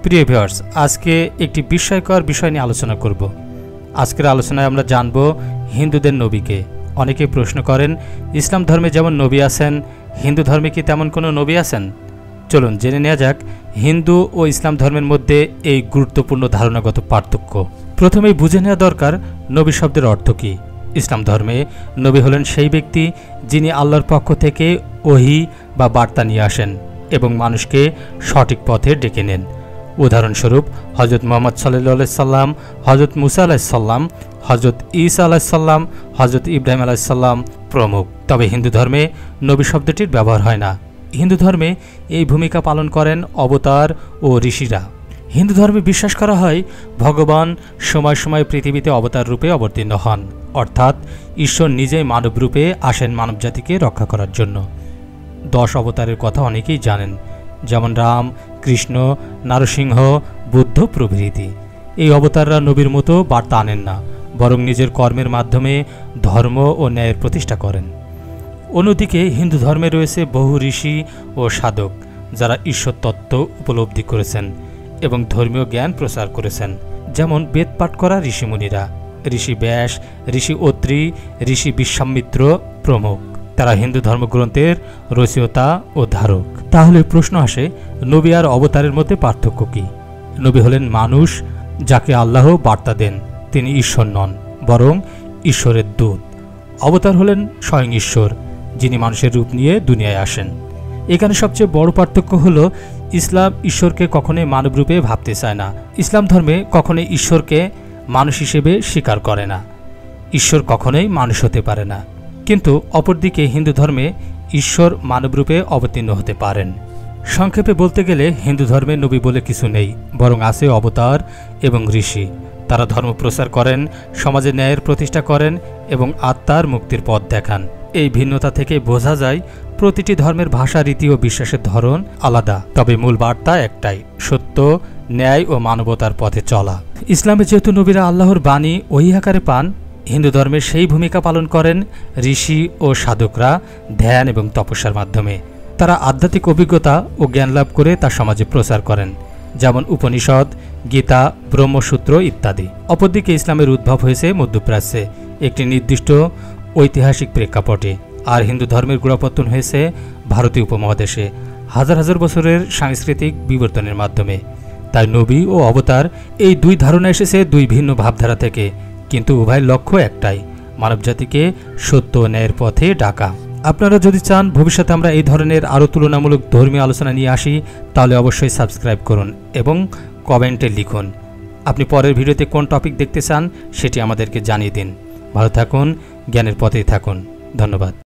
প্রিয় ভিউয়ার্স, আজকে একটি বিস্ময়কর বিষয় নিয়ে আলোচনা করব। আজকের আলোচনায় আমরা জানব হিন্দুদের নবীকে। অনেকেই প্রশ্ন করেন, ইসলাম ধর্মে যেমন নবী আছেন, হিন্দু ধর্মে কি তেমন কোনো নবী আছেন? চলুন জেনে নেওয়া যাক হিন্দু ও ইসলাম ধর্মের মধ্যে এই গুরুত্বপূর্ণ ধারণাগত পার্থক্য। প্রথমেই বুঝে নেওয়া দরকার নবী শব্দের অর্থ কী। ইসলাম ধর্মে নবী হলেন সেই ব্যক্তি যিনি আল্লাহর পক্ষ থেকে ওহী বা বার্তা নিয়ে আসেন এবং মানুষকে সঠিক পথে ডেকে নেন। উদাহরণস্বরূপ হজরত মুহাম্মদ সাল্লাল্লাহু সাল্লাম, হজরত মুসা আলাইসাল্লাম, হজরত ঈসা আলাইসাল্লাম, হজরত ইব্রাহিম আলাইসাল্লাম প্রমুখ। তবে হিন্দু ধর্মে নবী শব্দটির ব্যবহার হয় না। হিন্দু ধর্মে এই ভূমিকা পালন করেন অবতার ও ঋষিরা। হিন্দু ধর্মে বিশ্বাস করা হয় ভগবান সময় সময় পৃথিবীতে অবতার রূপে অবতীর্ণ হন, অর্থাৎ ঈশ্বর নিজেই মানব রূপে আসেন মানবজাতিকে রক্ষা করার জন্য। 10 অবতারের কথা অনেকেই জানেন, যেমন রাম, কৃষ্ণ, নরসিংহ, বুদ্ধ প্রভৃতি। এই অবতাররা নবীর মতো বার্তা আনেন না, বরং নিজের কর্মের মাধ্যমে ধর্ম ও ন্যায়ের প্রতিষ্ঠা করেন। অন্যদিকে হিন্দু ধর্মে রয়েছে বহু ঋষি ও সাধক যারা ঈশ্বর তত্ত্ব উপলব্ধি করেছেন এবং ধর্মীয় জ্ঞান প্রচার করেছেন, যেমন বেদ পাঠ করা ঋষিমুনিরা, ঋষি ব্যাস, ঋষি অত্রি, ঋষি বিশ্বামিত্র প্রমুখ। তারা হিন্দু ধর্মগ্রন্থের রচয়িতা ও ধারক। তাহলে প্রশ্ন আসে, নবী আর অবতারের মধ্যে পার্থক্য কী? নবী হলেন মানুষ যাকে আল্লাহ বার্তা দেন, তিনি ঈশ্বর নন বরং ঈশ্বরের দূত। অবতার হলেন স্বয়ং ঈশ্বর, যিনি মানুষের রূপ নিয়ে দুনিয়ায় আসেন। এখানে সবচেয়ে বড় পার্থক্য হলো ইসলাম ঈশ্বরকে কখনোই মানবরূপে ভাবতে চায় না। ইসলাম ধর্মে কখনোই ঈশ্বরকে মানুষ হিসেবে স্বীকার করে না। ঈশ্বর কখনোই মানুষ হতে পারে না। কিন্তু অপরদিকে হিন্দু ধর্মে ঈশ্বর মানবরূপে অবতীর্ণ হতে পারেন। সংক্ষেপে বলতে গেলে হিন্দু ধর্মে নবী বলে কিছু নেই, বরং আছে অবতার এবং ঋষি। তারা ধর্ম প্রচার করেন, সমাজে ন্যায়ের প্রতিষ্ঠা করেন এবং আত্মার মুক্তির পথ দেখান। এই ভিন্নতা থেকে বোঝা যায় প্রতিটি ধর্মের ভাষা, রীতি ও বিশ্বাসের ধরন আলাদা, তবে মূল বার্তা একটাই, সত্য, ন্যায় ও মানবতার পথে চলা। ইসলামে যেহেতু নবীরা আল্লাহর বাণী ওহী আকারে পান, হিন্দু ধর্মে সেই ভূমিকা পালন করেন ঋষি ও সাধকরা ধ্যান এবং তপস্যার মাধ্যমে। তারা আধ্যাত্মিক অভিজ্ঞতা ও জ্ঞান লাভ করে তা সমাজে প্রচার করেন, যেমন উপনিষদ, গীতা, ব্রহ্মসূত্র ইত্যাদি। অপরদিকে ইসলামের উদ্ভব হয়েছে মধ্যপ্রাচ্যে একটি নির্দিষ্ট ঐতিহাসিক প্রেক্ষাপটে, আর হিন্দু ধর্মের গোড়াপত্তন হয়েছে ভারতীয় উপমহাদেশে হাজার হাজার বছরের সাংস্কৃতিক বিবর্তনের মাধ্যমে। তাই নবী ও অবতার এই দুই ধারণা এসেছে দুই ভিন্ন ভাবধারা থেকে, কিন্তু উভয়ের লক্ষ্য একটাই, মানবজাতিকে সত্য ও ন্যায়ের পথে ডাকা। আপনারা যদি চান ভবিষ্যতে আমরা এই ধরনের আরও তুলনামূলক ধর্মীয় আলোচনা নিয়ে আসি, তাহলে অবশ্যই সাবস্ক্রাইব করুন এবং কমেন্টে লিখুন আপনি পরের ভিডিওতে কোন টপিক দেখতে চান, সেটি আমাদেরকে জানিয়ে দিন। ভালো থাকুন, জ্ঞানের পথেই থাকুন। ধন্যবাদ।